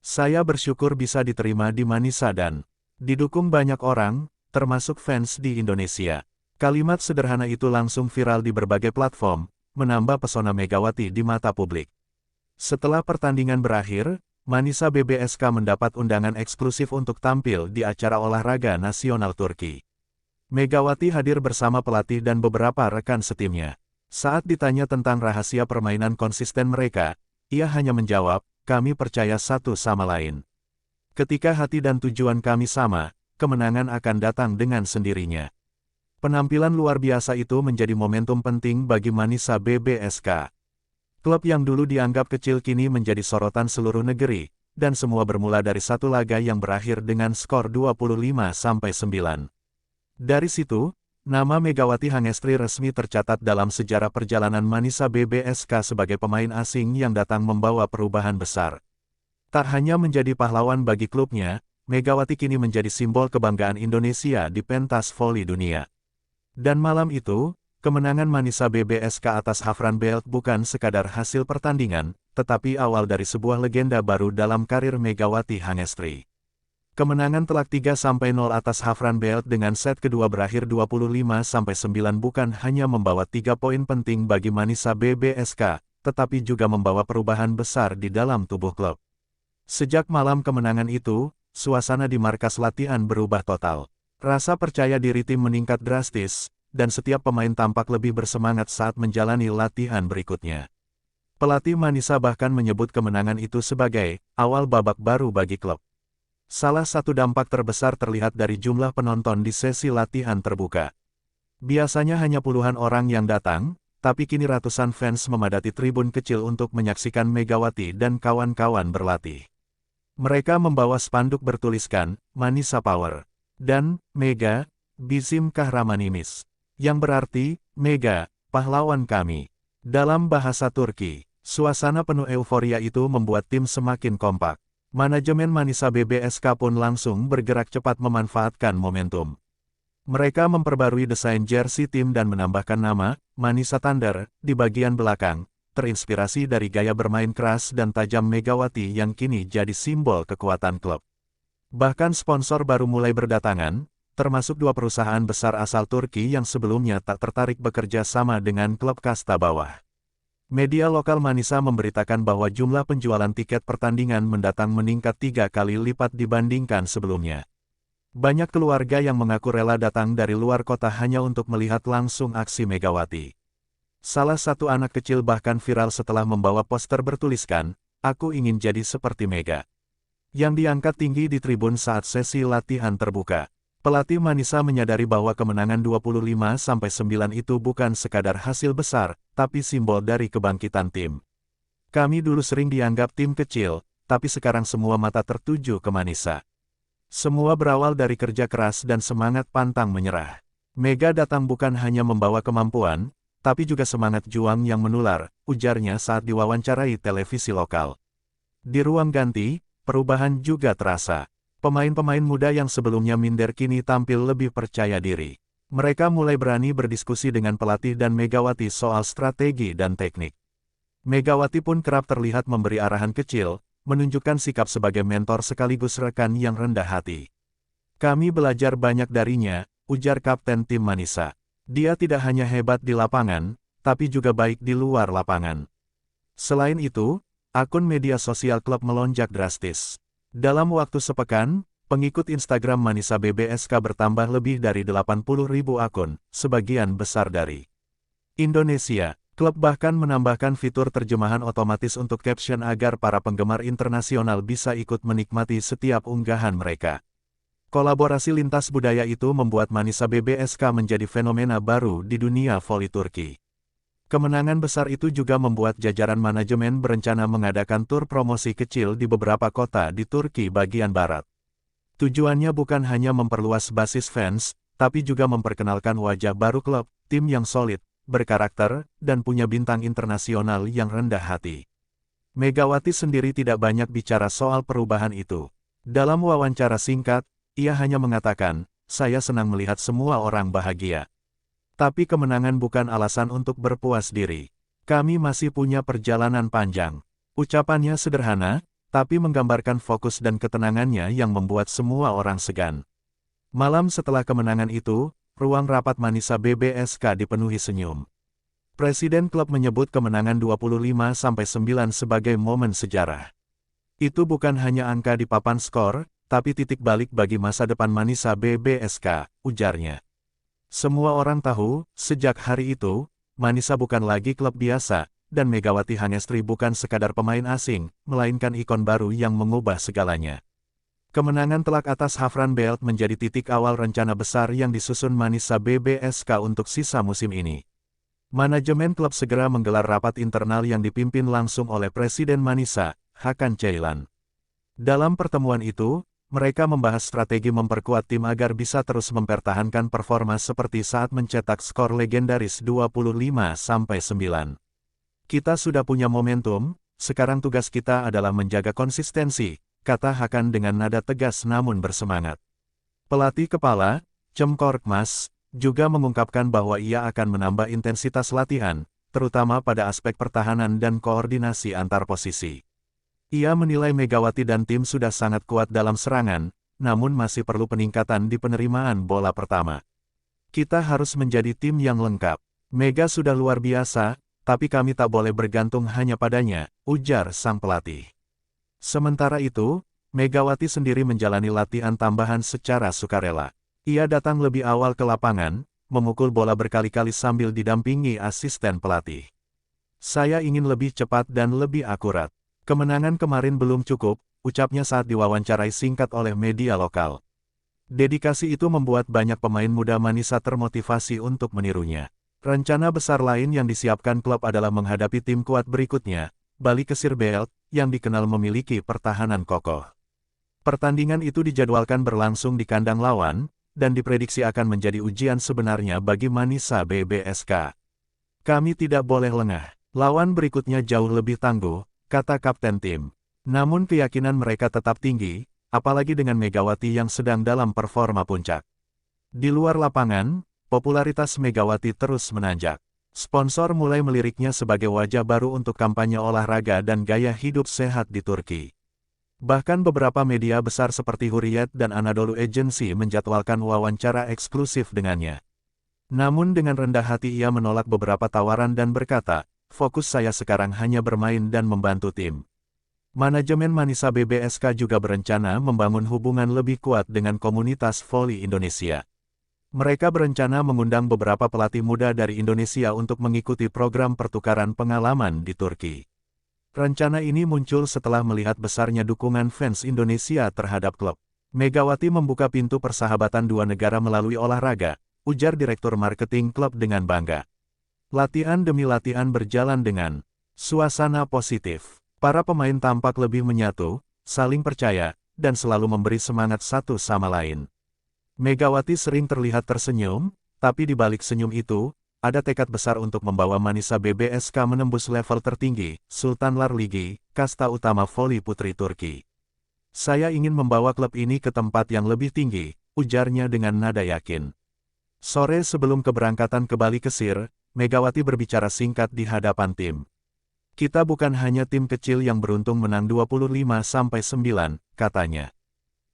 Saya bersyukur bisa diterima di Manisa dan didukung banyak orang, termasuk fans di Indonesia." Kalimat sederhana itu langsung viral di berbagai platform, menambah pesona Megawati di mata publik. Setelah pertandingan berakhir, Manisa BBSK mendapat undangan eksklusif untuk tampil di acara olahraga nasional Turki. Megawati hadir bersama pelatih dan beberapa rekan setimnya. Saat ditanya tentang rahasia permainan konsisten mereka, ia hanya menjawab, "Kami percaya satu sama lain. Ketika hati dan tujuan kami sama, kemenangan akan datang dengan sendirinya." Penampilan luar biasa itu menjadi momentum penting bagi Manisa BBSK. Klub yang dulu dianggap kecil kini menjadi sorotan seluruh negeri, dan semua bermula dari satu laga yang berakhir dengan skor 25-9. Dari situ, nama Megawati Hangestri resmi tercatat dalam sejarah perjalanan Manisa BBSK sebagai pemain asing yang datang membawa perubahan besar. Tak hanya menjadi pahlawan bagi klubnya, Megawati kini menjadi simbol kebanggaan Indonesia di pentas voli dunia. Dan malam itu, kemenangan Manisa BBSK atas Hafranbelt bukan sekadar hasil pertandingan, tetapi awal dari sebuah legenda baru dalam karir Megawati Hangestri. Kemenangan telak 3-0 atas Hafranbelt dengan set kedua berakhir 25-9 bukan hanya membawa 3 poin penting bagi Manisa BBSK, tetapi juga membawa perubahan besar di dalam tubuh klub. Sejak malam kemenangan itu, suasana di markas latihan berubah total. Rasa percaya diri tim meningkat drastis, dan setiap pemain tampak lebih bersemangat saat menjalani latihan berikutnya. Pelatih Manisa bahkan menyebut kemenangan itu sebagai awal babak baru bagi klub. Salah satu dampak terbesar terlihat dari jumlah penonton di sesi latihan terbuka. Biasanya hanya puluhan orang yang datang, tapi kini ratusan fans memadati tribun kecil untuk menyaksikan Megawati dan kawan-kawan berlatih. Mereka membawa spanduk bertuliskan, "Manisa Power" dan "Mega, Bizim Kahramanimis", yang berarti, "Mega, pahlawan kami." Dalam bahasa Turki, suasana penuh euforia itu membuat tim semakin kompak. Manajemen Manisa BBSK pun langsung bergerak cepat memanfaatkan momentum. Mereka memperbarui desain jersey tim dan menambahkan nama, Manisa Thunder, di bagian belakang, terinspirasi dari gaya bermain keras dan tajam Megawati yang kini jadi simbol kekuatan klub. Bahkan sponsor baru mulai berdatangan, termasuk 2 perusahaan besar asal Turki yang sebelumnya tak tertarik bekerja sama dengan klub kasta bawah. Media lokal Manisa memberitakan bahwa jumlah penjualan tiket pertandingan mendatang meningkat 3 kali lipat dibandingkan sebelumnya. Banyak keluarga yang mengaku rela datang dari luar kota hanya untuk melihat langsung aksi Megawati. Salah satu anak kecil bahkan viral setelah membawa poster bertuliskan, "Aku ingin jadi seperti Mega." Yang diangkat tinggi di tribun saat sesi latihan terbuka. Pelatih Manisa menyadari bahwa kemenangan 25-9 itu bukan sekadar hasil besar, tapi simbol dari kebangkitan tim. Kami dulu sering dianggap tim kecil, tapi sekarang semua mata tertuju ke Manisa. Semua berawal dari kerja keras dan semangat pantang menyerah. Mega datang bukan hanya membawa kemampuan, tapi juga semangat juang yang menular, ujarnya saat diwawancarai televisi lokal. Di ruang ganti, perubahan juga terasa. Pemain-pemain muda yang sebelumnya minder kini tampil lebih percaya diri. Mereka mulai berani berdiskusi dengan pelatih dan Megawati soal strategi dan teknik. Megawati pun kerap terlihat memberi arahan kecil, menunjukkan sikap sebagai mentor sekaligus rekan yang rendah hati. "Kami belajar banyak darinya," ujar kapten tim Manisa. "Dia tidak hanya hebat di lapangan, tapi juga baik di luar lapangan." Selain itu, akun media sosial klub melonjak drastis. Dalam waktu sepekan, pengikut Instagram Manisa BBSK bertambah lebih dari 80.000 akun, sebagian besar dari Indonesia. Klub bahkan menambahkan fitur terjemahan otomatis untuk caption agar para penggemar internasional bisa ikut menikmati setiap unggahan mereka. Kolaborasi lintas budaya itu membuat Manisa BBSK menjadi fenomena baru di dunia voli Turki. Kemenangan besar itu juga membuat jajaran manajemen berencana mengadakan tur promosi kecil di beberapa kota di Turki bagian barat. Tujuannya bukan hanya memperluas basis fans, tapi juga memperkenalkan wajah baru klub, tim yang solid, berkarakter, dan punya bintang internasional yang rendah hati. Megawati sendiri tidak banyak bicara soal perubahan itu. Dalam wawancara singkat, ia hanya mengatakan, "Saya senang melihat semua orang bahagia. Tapi kemenangan bukan alasan untuk berpuas diri. Kami masih punya perjalanan panjang." Ucapannya sederhana, tapi menggambarkan fokus dan ketenangannya yang membuat semua orang segan. Malam setelah kemenangan itu, ruang rapat Manisa BBSK dipenuhi senyum. Presiden klub menyebut kemenangan 25-9 sebagai momen sejarah. "Itu bukan hanya angka di papan skor, tapi titik balik bagi masa depan Manisa BBSK," ujarnya. "Semua orang tahu, sejak hari itu, Manisa bukan lagi klub biasa, dan Megawati Hangestri bukan sekadar pemain asing, melainkan ikon baru yang mengubah segalanya." Kemenangan telak atas Hafran Belt menjadi titik awal rencana besar yang disusun Manisa BBSK untuk sisa musim ini. Manajemen klub segera menggelar rapat internal yang dipimpin langsung oleh Presiden Manisa, Hakan Ceylan. Dalam pertemuan itu, mereka membahas strategi memperkuat tim agar bisa terus mempertahankan performa seperti saat mencetak skor legendaris 25-9. "Kita sudah punya momentum, sekarang tugas kita adalah menjaga konsistensi," kata Hakan dengan nada tegas namun bersemangat. Pelatih kepala, Cem Korkmaz, juga mengungkapkan bahwa ia akan menambah intensitas latihan, terutama pada aspek pertahanan dan koordinasi antar posisi. Ia menilai Megawati dan tim sudah sangat kuat dalam serangan, namun masih perlu peningkatan di penerimaan bola pertama. "Kita harus menjadi tim yang lengkap. Mega sudah luar biasa, tapi kami tak boleh bergantung hanya padanya," ujar sang pelatih. Sementara itu, Megawati sendiri menjalani latihan tambahan secara sukarela. Ia datang lebih awal ke lapangan, memukul bola berkali-kali sambil didampingi asisten pelatih. "Saya ingin lebih cepat dan lebih akurat. Kemenangan kemarin belum cukup," ucapnya saat diwawancarai singkat oleh media lokal. Dedikasi itu membuat banyak pemain muda Manisa termotivasi untuk menirunya. Rencana besar lain yang disiapkan klub adalah menghadapi tim kuat berikutnya, Bali Kesir Belt, yang dikenal memiliki pertahanan kokoh. Pertandingan itu dijadwalkan berlangsung di kandang lawan, dan diprediksi akan menjadi ujian sebenarnya bagi Manisa BBSK. "Kami tidak boleh lengah. Lawan berikutnya jauh lebih tangguh," kata kapten tim. Namun keyakinan mereka tetap tinggi, apalagi dengan Megawati yang sedang dalam performa puncak. Di luar lapangan, popularitas Megawati terus menanjak. Sponsor mulai meliriknya sebagai wajah baru untuk kampanye olahraga dan gaya hidup sehat di Turki. Bahkan beberapa media besar seperti Hurriyet dan Anadolu Agency menjadwalkan wawancara eksklusif dengannya. Namun dengan rendah hati ia menolak beberapa tawaran dan berkata, "Fokus saya sekarang hanya bermain dan membantu tim." Manajemen Manisa BBSK juga berencana membangun hubungan lebih kuat dengan komunitas voli Indonesia. Mereka berencana mengundang beberapa pelatih muda dari Indonesia untuk mengikuti program pertukaran pengalaman di Turki. Rencana ini muncul setelah melihat besarnya dukungan fans Indonesia terhadap klub. Megawati membuka pintu persahabatan dua negara melalui olahraga, ujar Direktur Marketing klub dengan bangga. Latihan demi latihan berjalan dengan suasana positif. Para pemain tampak lebih menyatu, saling percaya, dan selalu memberi semangat satu sama lain. Megawati sering terlihat tersenyum, tapi di balik senyum itu, ada tekad besar untuk membawa Manisa BBSK menembus level tertinggi, Sultanlar Ligi, kasta utama voli putri Turki. Saya ingin membawa klub ini ke tempat yang lebih tinggi, ujarnya dengan nada yakin. Sore sebelum keberangkatan ke Bali Kesir, Megawati berbicara singkat di hadapan tim. Kita bukan hanya tim kecil yang beruntung menang 25-9, katanya.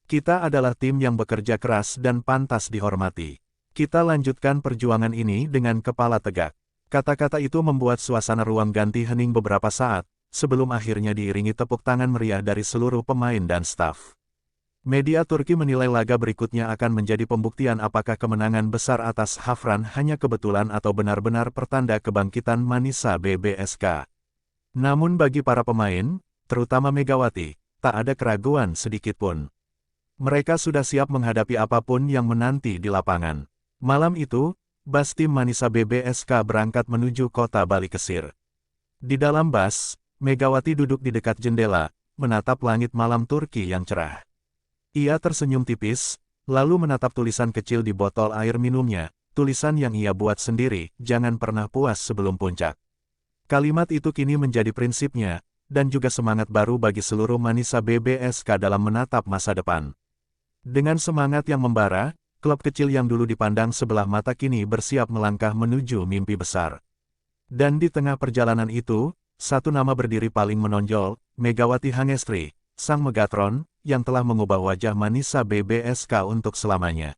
Kita adalah tim yang bekerja keras dan pantas dihormati. Kita lanjutkan perjuangan ini dengan kepala tegak. Kata-kata itu membuat suasana ruang ganti hening beberapa saat, sebelum akhirnya diiringi tepuk tangan meriah dari seluruh pemain dan staf. Media Turki menilai laga berikutnya akan menjadi pembuktian apakah kemenangan besar atas Hafran hanya kebetulan atau benar-benar pertanda kebangkitan Manisa BBSK. Namun bagi para pemain, terutama Megawati, tak ada keraguan sedikitpun. Mereka sudah siap menghadapi apapun yang menanti di lapangan. Malam itu, bus tim Manisa BBSK berangkat menuju kota Bali Kesir. Di dalam bus, Megawati duduk di dekat jendela, menatap langit malam Turki yang cerah. Ia tersenyum tipis, lalu menatap tulisan kecil di botol air minumnya, tulisan yang ia buat sendiri, jangan pernah puas sebelum puncak. Kalimat itu kini menjadi prinsipnya, dan juga semangat baru bagi seluruh Manisa BBSK dalam menatap masa depan. Dengan semangat yang membara, klub kecil yang dulu dipandang sebelah mata kini bersiap melangkah menuju mimpi besar. Dan di tengah perjalanan itu, satu nama berdiri paling menonjol, Megawati Hangestri, sang Megatron, yang telah mengubah wajah Manisa BBSK untuk selamanya.